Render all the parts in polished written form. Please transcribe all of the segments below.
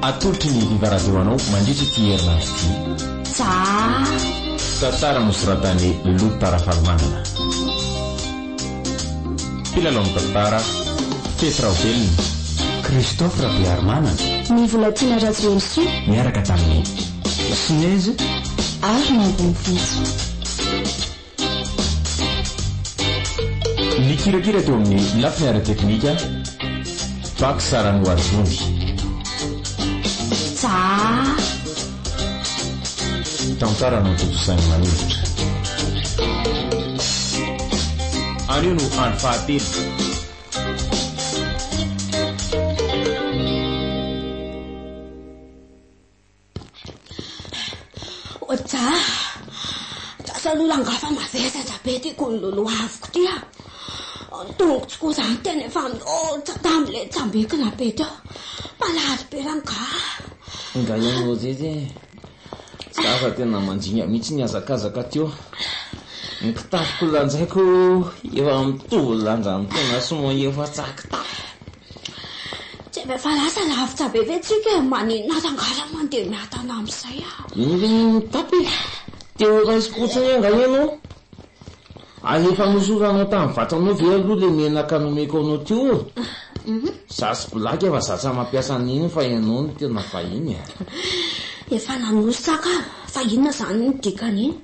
atolotry ny vivaradio anao mandritra ty herinandro ty. Za tantara nosoratany Lotarafaromanana. Mpilalao amin'ny tantara Petra Oveliny, Christophe Rabearmanana, ny volatiana Razvensu miaraka tamin'ny Sineze ary Nambonivohitsy. Ny kirakira teo amin'ny lafiny ara-teknika Bak Sarano Arzony. Za tantara no totosainy manilitra. Anio no andro fahatelo. Oja salulangafa mavesatra be ty kololo avoko ty a. Tongotsy koa zany tena efa tamile tsambikina be teo. Palary be ranga. Nga ianao zay zafa tena manjinga mihitsy ny azakazaka teo. Ny kitafiko lanjaiko efa mitovy lanja amin'ny tena somo efa tsakita. Tsy efa lasa lavitra be vetsika maninona tangara mandeha miatana amin'izay a. Iny tapy teo raisikotsiny anga ianao. Efa nosoranao tamin'ny vatanao ve aloha le menaka nomeko anao teo. Sasy blaky efa zatsa mampiasa an'iny fa ianao no tena vahiny. Efa nanosaka fa inona zany ny dikany?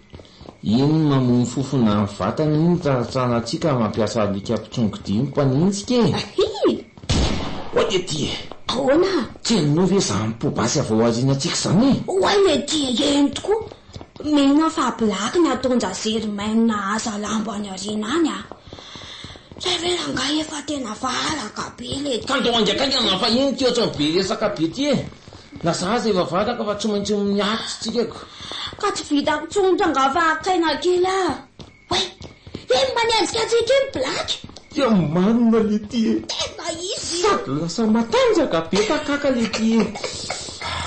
Iny mamono fofona amin'ny vatany iny tratranantsika mampiasa alika mpitsongo-dimy mpanintsika. Oye ty ahoana? Tsenonao ve zany pobasy avao azinantsika zany? Oye ty eny tokoa. Mena fa blaky ny atonja Germaine na asa lambo any arina any a. Zay ve ranga efa tena valaka be le. Ka ndao anjakangana fa iny ty ohatrany be resaka be ty e. Na zaza efa valaka fa tsy maintsy miakitsy tsikako. Ka tsy vitako tsonja nga fa akaina kely a. Wey, eny manenjika tsika eny blaky. Tia manina le ty e. Tena izy. Sady lasa matanjaka be takaka le ty e.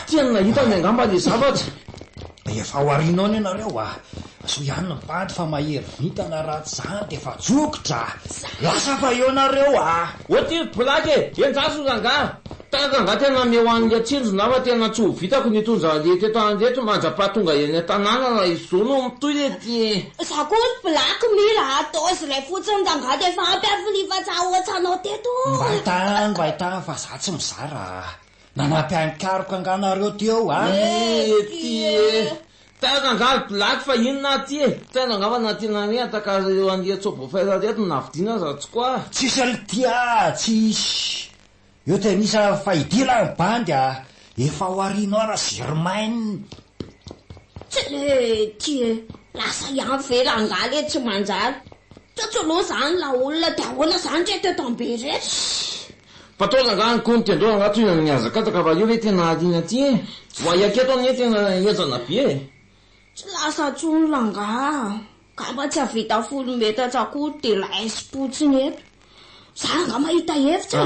Tiany nahita ny angamba le zavatra. Efa ho arinao ny anareo a. So ihany nipady fa mahery vitana ratsy zany de fa jokotra. Lasa fa eo nareo a. Oty blaky e, enjaso zanga. Tanga tena meo an'le atsinjona fa tena tsy ho vitako ny tonja le teto andreto manjapa-tonga eny tanàna na izo no mitoy le ty. Za koa blaky mila atao zilay fotsiny tanga de fa ampiavilifatsa ohatsanao teto. Mbaitana fa za tsy mizara. Nanampiankaroko anganareo teo a. Ty tena nga blaky fa inona ty e. Tena nga fa natena ny ataka eo an'le tsobofaira reto navidina zatsy koa. Tsisy alitya tsisy. Eo te misa faidila ny bandy a. Efa ho arinao ra Germaine. Tsy le ty lasa ihany velanga le tsy manjary. Tsotsoloha zany la olona de ahoana zany tre teto ambe rehetra. Pataona nga ny konty andao anato ina ny azakataka fa io le tena adina ty e. Ho aiaketo anie tena ezana be e. Tsy lasa tsony langa. Kamba tsy avita 10 metatra koa de laisipotsiny eto. Za nga mahita hevitra.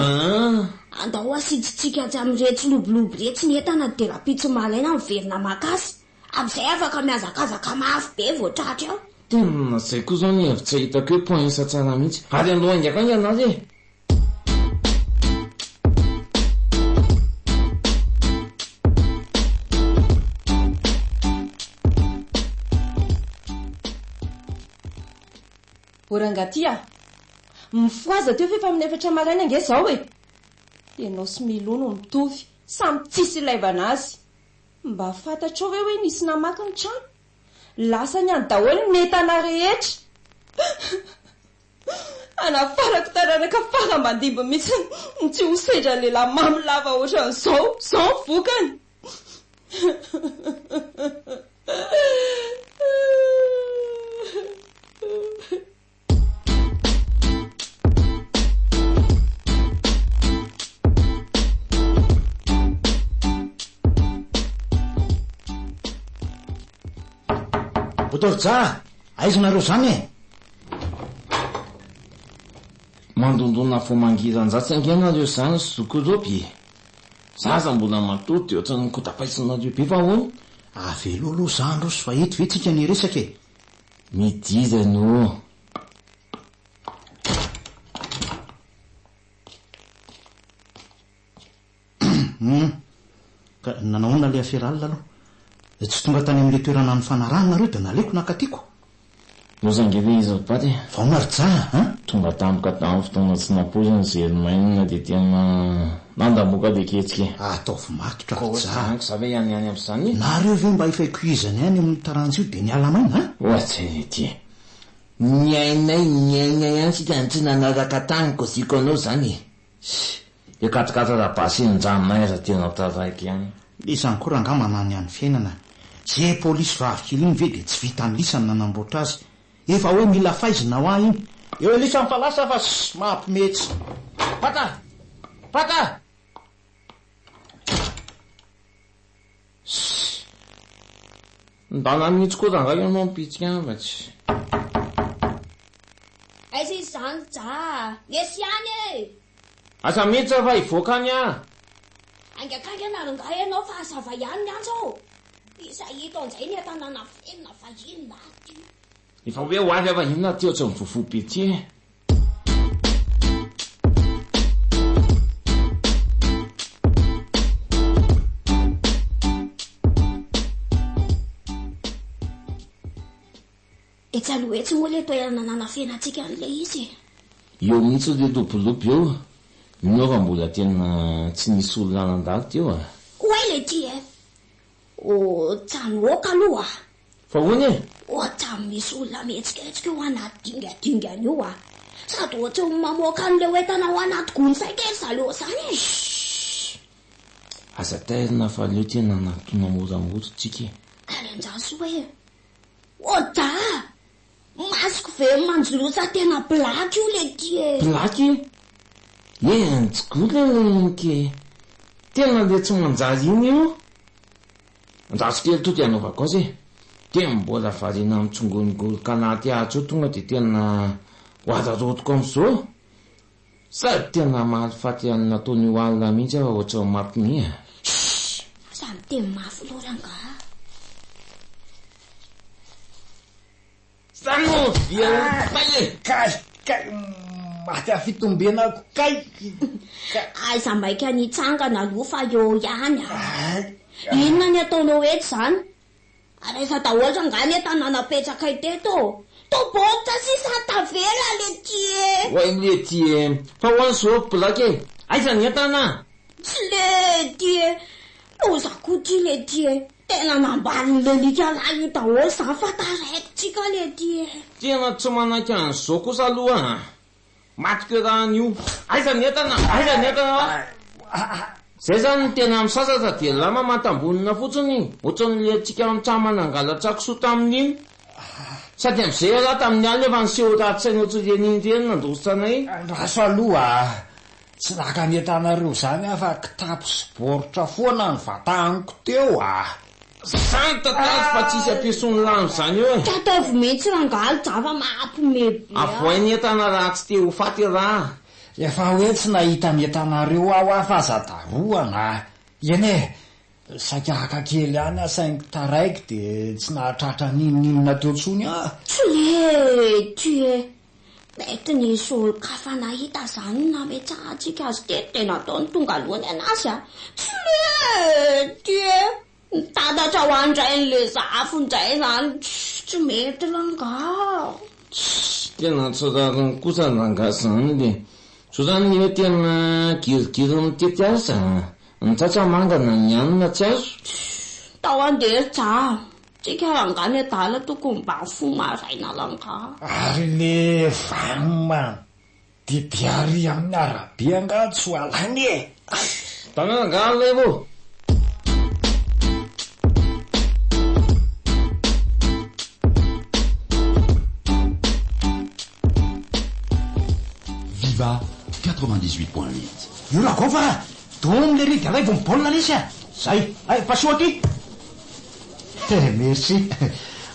Andao asiditsika tsy amin'iretsy lobolobo retsy ny entana de rapitsy malaina miverina makasy. Amin'izay afaka miazakazaka mafy be voatratra ao. Tena zay koa zao ny hevitra hitako hoe point isa tsara mihitsy. Ary andao angakanga anazy e. Orangatia mifoaza teo fefa amin'ny efatra maraina ange zao e. Ianao sy milono mitovy samy tsisy ilaivana azy. Mba fantatrao ve hoe nisy namaky ny trano? Lasa ny any daholo ny entana rehetra. Anafarako taranaka fara mandimby mihitsy tsy ho sedra lehilahy mamy lava ohatran'izao. Zao vokany. Botorja, aizonareo zany e. Mandondona fo mangiran-jatsy angenareo zany zokoropy. Zaza mbola matory de ohatrany kodapaisinareo be fa hono. Avelo aloha zany rosy fa eto vetsika ny resaka e. Midizano. nanaona le afiaralina aloha tsy tonga tany amin'le toerana ny fanarahana nareo da naleko nakatiako nozangeve izy paty vao naryjaha tonga tampoka tamin'ny fotoana tsy nampoziny zerymainina dia tena nandamoka dia ketsika ataovy matotra zanako za ve ihany amin'izany nareo ve mba efa ikuizany ihany amin'ny taranjio dia ny alamaina ohatsy ty ny ainay ny aina ihany sika ny tsy nanaraka taniko siko anao zany ekatikatra rabasy nyjanonay aza tena taraiky ihany lisany koa raha nga manany any fiainana ze polisy vavikely iny ve dia tsy vita ny lisany nanamboatra azy efa hoe mila faizina ho ahy iny eo lisany falasa fa mahampimetsy pata ndana mihitsy koa ranga ianao mipitsika fa tsy aiza izy zany ja nesy any e asa mihitsy fa hivoaka any a angakanga naranga ianao fa azava ihany ny anjao isa hito an'izay ny atanana fenina vahinona ty efa hoe ho avy ava inona ty ohatsy mivofopitsy etsaloetsy moa le toerana nanafena antsika an'le izy eo mihitsy le lobolobo eo minaova mbola tena tsy nisy olona nandaky ty eo a hoay le ty e o tsanoaka aloha fa hony e ohatra misy olona mihetsiketsika ho anaty dingadingany io a sady ohatra mamoaka an'le hoentana ho anaty gony saikely zaleo zany e aza tairina fa leo tena natona moramorotsika ary anjasy hoe oda masiko ve manjolosa tena blaky io le ty e blaky ntsikolenke tena le tsy manjary iny io andraso kely to ty anaovako azy dia mbola variana mitsongonigoloka anaty ahatra io tonga dia tena hoararotiko am'izao sady tena mahalifaty any nataony ho alina mihitsy afa ohatra mampiny samy teny mafy loranga sano viapaye kay maty afitombenako kay aiza maika nitsangana aloha fa eo ihany inona ny ataonao eto zany ary efa dahoatra ngany etananapetraka iteto tobotra sisa tavela le tie oay le tie fa hoany zao blaky e aiza ny entana tsy le tie ozako ty le tie tena nambalin'le likala io daholo zany fa taraikitsika le tie tena tsy manaiky an'izao kosa aloha matiko raha an'io aiza ny entana zay zany tena misasatra dia lama matambonina fotsiny ohatran'le tsika mitsamana angalatrako tamin'iny sady am'izay raha tamin'ny alina efa niseho rahatsainy ohatran'ireny reny nandositranay raso aloha tsy naka ny entanareo zany afa kitapo sy boritra foana ny vataniko teo zany tataty fa tsisy ampiasony lano zany eo e tataovy mihitsy rangalo java mahampimeby avoainy entana raha tsy te ho faty raha efa hoe tsy nahita ny entanareo aho afa azadaroana eny e sakaka kely any asaingy taraiky dia tsy nahatratra ninonina teo ntsony tsy le tue mety nisy olo-kafa nahita zany nametsahantsika azy te tena ataony tonga alohany anazy tsy le tue nitadatra ho andrain'le zafondray zany tsy mety ranga tena tsy rariny kosa ranga zany le so zany hoe tena girigiry mitety azy nitsatra mangana ny anina tsy azo tao andery ja tsika rangany adala tokony mba fo maraina ranga ary le vanoma didiary amin'ny arabe anga tsy ho alany e tanarangala lay vo Viva 98.8. io raha fa dom le ridy alay vo mibaolina lesy zay pasoa aty merci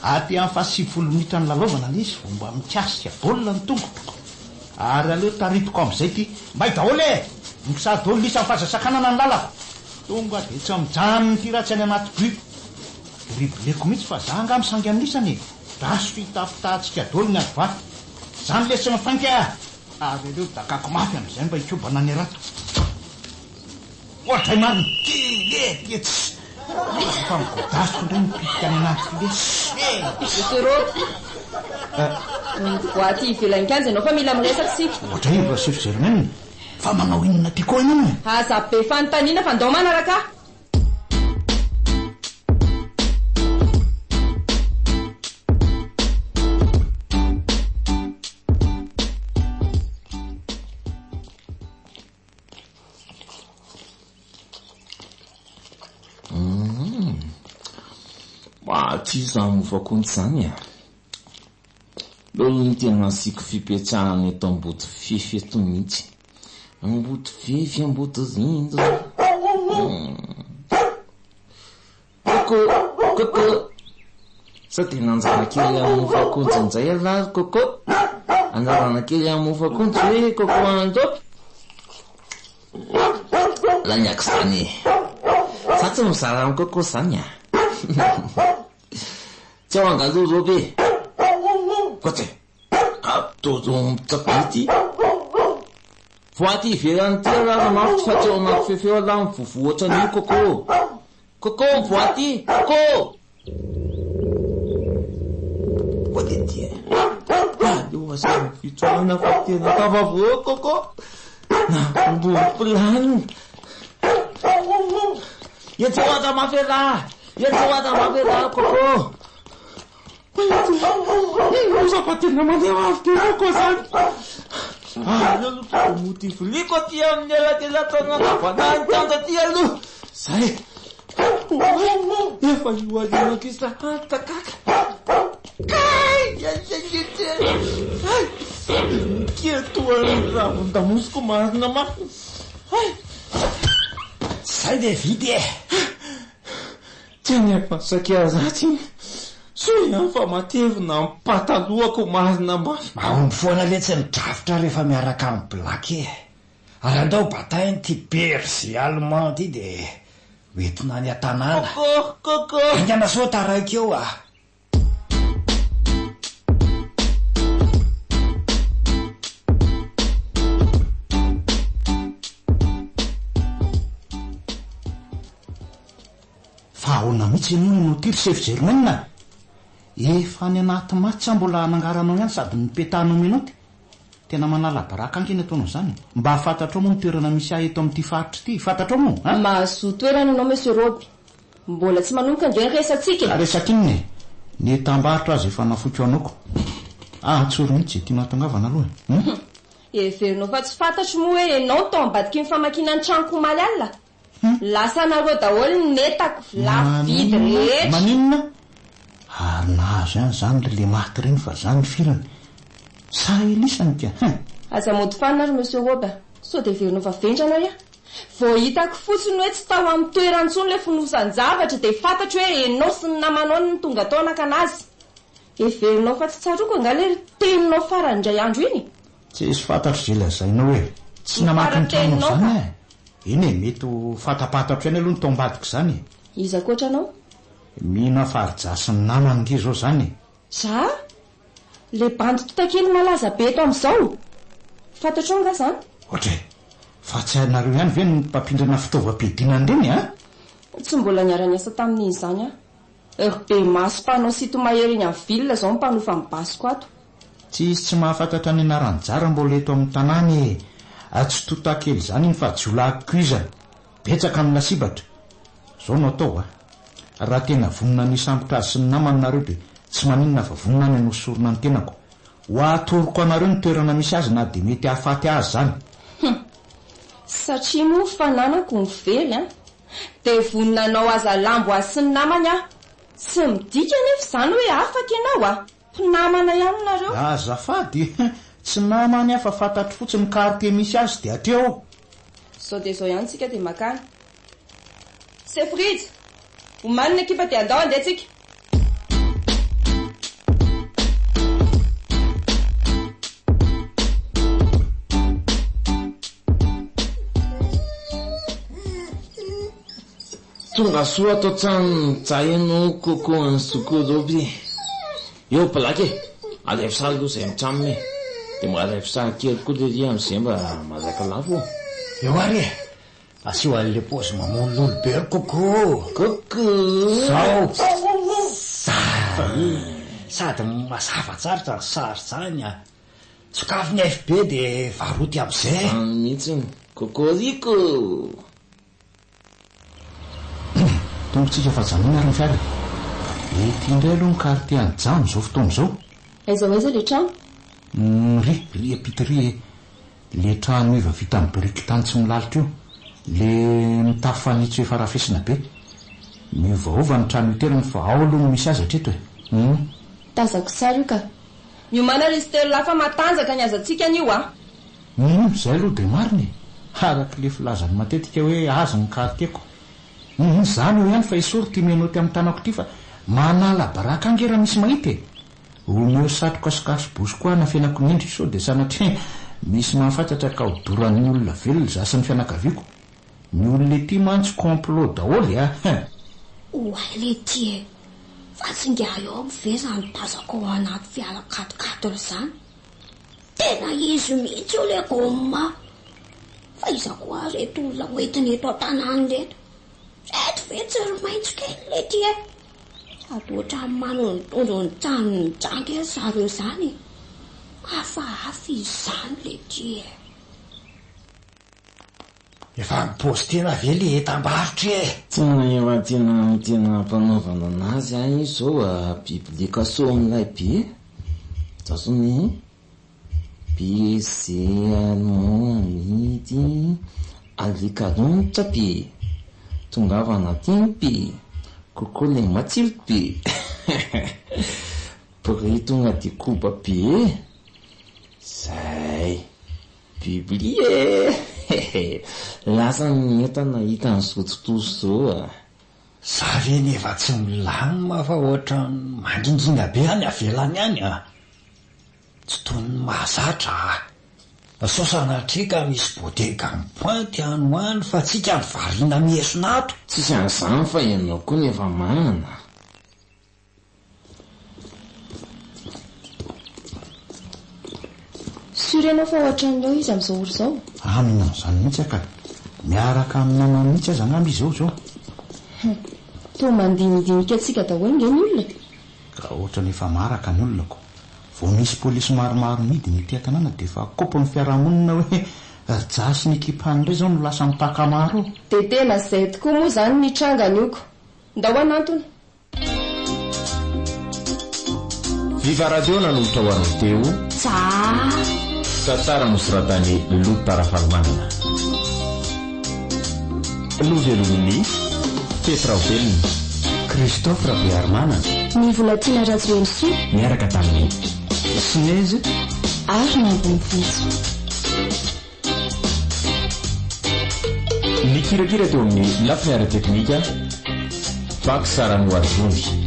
aty amin'ny fasivolo minitra ny lalaovana lesy vo mba mikasika baolina ny tongo ary aleo taritiko am'izay ty mbay daholo e misady daholo lisa ny fahazasakanana ny lalako tonga de tsy mijanony ty raha tsy any anaty biko riboleko mihitsy fa za nga misangy amin'isany raso fitafitantsika daholo ny ady vaty zany lesy mifanka ary aleo dakako mafy am'izay mba ikobana ny rato ohatray mariny Fa migodasiko ndray mipitika any anaty le. Soroko. Boaty ivelany kanja ianao fa mila miresaka sika. Ohatra iva chef Germaine, fa manao inona ty koa ianao e? Aza be fanontaniana fa ndao manaraka. Ty zany mofakonto zany a. Lolo ny tena asiko fipetrahana eto amboto fefy eto mihitsy. Amboto fefy, amboto zindo. Koko. Sa tena anjara kely amin'ny mofakonto inzay ala koko. Anjarana kely amin'ny mofakonto hoe koko andro. Laniako zany. Sa tsy mizara amin'ny koko zany a. Tsy ao angaloro be. Kote. Todo mitsapity. Voaty ivelany ty raha mafy fa tsy ao anaty fefeo ala mivovo ohatran'io koko. Koko voaty. Koko. Voaty ty. Io asa fitsoana fa tena tavavo koko. Na mbo plano. Yetsoata mafela. Yetsoata mafela koko. Usa patena mandeha avy koko zany. Io motivoliko ty amin'ny elakelatana kavanany tanda ty aloha. Zay. Efa io alinako isahatakaka. Ketoany ravon-damosiko marina mafy. Zay de vidy e. Tiany ampasaky zaty. Soa fa matevina amin'ny patalohako marina mafy. Mahomby foana le tsy midrafitra rehefa miaraka amin'ny blaky e. Ary andao batainy ty berger allemand ty de hoentina any an-tanàna. Koko. Angana soa taraiky eo a. Fa ahoana mihitsy ianao no tiry chef Germaine. Efa any anaty matsa mbola anangaranao ihany sady nipetahanao minoty. Tena manala baraka ankeny ataonao zany. Mba fantatrao moa ny toerana misy ahy eto amin'ity faritra ity. Fantatrao moa? Mahazo toerana ianao monsieur Roby. Mbola tsy manomboka ndray resatsika. Resaka inona e? Ny tambarotra azy efa nafoky anako. Tsoro mihitsy tia matangavana aloha. Everinao fa tsy fantatro moa hoe ianao tao ambadiky ny famakiana ny tranoko maly alina. Lasa nareo daholo ny netako lafidy rehetra. Maninona? Ary nahazo ihany zany le maty reny fa zany filany. Sa elisany ka. Aza mody fanary monsieur Roby. So de everinao fa vendrana ia. Vao hitako fotsiny hoe tsy tao amin'ny toerany tsony le fonosany zavatra de fantatro hoe ianao sy ny namanao ny tonga tao anakanazy. Everinao fa tsy tsaroko angale teninao farany indray andro iny. Tsy isy fantatro zay lazainao hoe tsy namaky ny tranao zany e. Iny e mety fatapatatro ihany aloha ny tombadiko zany. Iza koatra anao? Mina farijasy ny namany nge zao zany. Za? Le bandy totakely malaza be eto amin'izao. Fantatro nga zany? Ohatra fa tsy hainareo ihany ve ny mpampindrana fitaovam-piadiana reny a? Tsy mbola niara-niasa tamin'iny zany a. Be maso mpanao sito mahery eny amin'ny vilona zao ny mpanofa amin'ny basiko ato. Tsy mahafantatra ny anarany jara mbola eto amin'ny tanàny tsy totakely zany fa jiolahiko cuizany. Betsaka amin'ny lasibatra. Zao no atao raha tena vonona ny sambotra azy sy ny namany nareo de tsy maninona fa vonona ny nosorona ny tenako. Ho atoroko anareo ny toerana misy azy na de mety hahafaty azy zany. Satria moa fananako mively a. De voninanao aza lambo azy sy ny namany a. Tsy midika nefa zany hoe afaka ianao a. Mpinamana ihany nareo. Azafady. Tsy namany afa fantatro fotsiny karite misy azy de atreo. Sao de zao ihany tsika de makany. Sefrid, omanina ekipa de andao andeha tsika. Tonga soa ato trano jaiano koko any sokoroby. Eo plaky alefisary aloha zay mitraminy. De mba alefisary kely koa le ry am'izay mba mazaka lafo. Eo ary asio an'le paozy mamon'olobe koko koko zao sady mazava tsara sary zany a sokafiny FB de varoty am'izay mihitsy kokoriko tombotsika fa janona ary ny fiara ety indray aloha ny karty any jano zao fotoana zao aiza ho aiza le trano ry apitry le trano eva vita amin'ny biriky tany tsy milalitra io le mitafo fanitso efa rafesina be miovaova ny trano iterany fa ao aloha no misy azy hatreto e tazako tsara io ka miomana ristelo lafa matanjaka ny azantsika n'io a zay aloha de mariny araky le filazany matetika hoe azy ny kartieko zany eo ihany fa isory ty menao ty amin'ny tanako ty fa manala baraka angera misy mahita e omeo satroka sikasy-bosy koa na fianako nindry so de sanatria misy mahafantatra ka hodoran'ny olona velona zasy ny fianakaviako ny olona ty mantsy complot daholy a oay le ty e fa tsinga eo mivezany tazako ao anaty fiala katokatona zany tena izy mihitsy io le gomma fa iza koa reto olona hoentiny eto an-tanany reto reto vetsy ry maitso kely le ty e sady ohatra manondondro ny tranony jangy zareo zany hafahafa izy zany le ty e efa mipaozy tena ve le etam-barotra e tena efa tena mpanaovana anazy any zao bibilika soan'ilay be zasony be ze amidy alikalonitra be tongavana tiny be kokoa le matsilo be prix tonga de koba be zay biblie lasa ny entana hita ny sototoso zao zaveny efa tsy milamina fa ohatra mandrindrina be any avelany any tsy tony mahazatra sosanatrika misy bodega mipointy ano any fa tsika mivarina miesonato tsisy an'izany fa ianao koa ny efa manana surenao fa ohatran'ireo izy am'izao olo zao amina n'izany mihitsy aka miaraka amina mamihitsy aza angamby izy ao zao to mandinidinika atsika daholo nge ny olona ka ohatra nefa maraka ny olonako vo misy polisy maromaro midy ny tia tanàna de fa kopo ny fiarahamonina hoe jasy ny ekipany indray zao no lasa mipaka maro de tena zay tokoa moa zany nitrangany ioko ndao anantony Viva Radio nanombotra ho an'ny teo tantara nosoratany Lota Rafalomanana novelominy Petra Velona Christophe Rabearmanana ny Volatina Rajoelso miaraka tamin'ny Sineze ary nambonyvotsy ny kirakira teo amin'ny lafiny ara-teknika Faky Sarano Arjony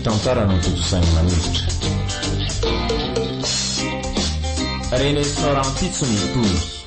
tantara nototosainy manilitra René Florent Pitsony Tours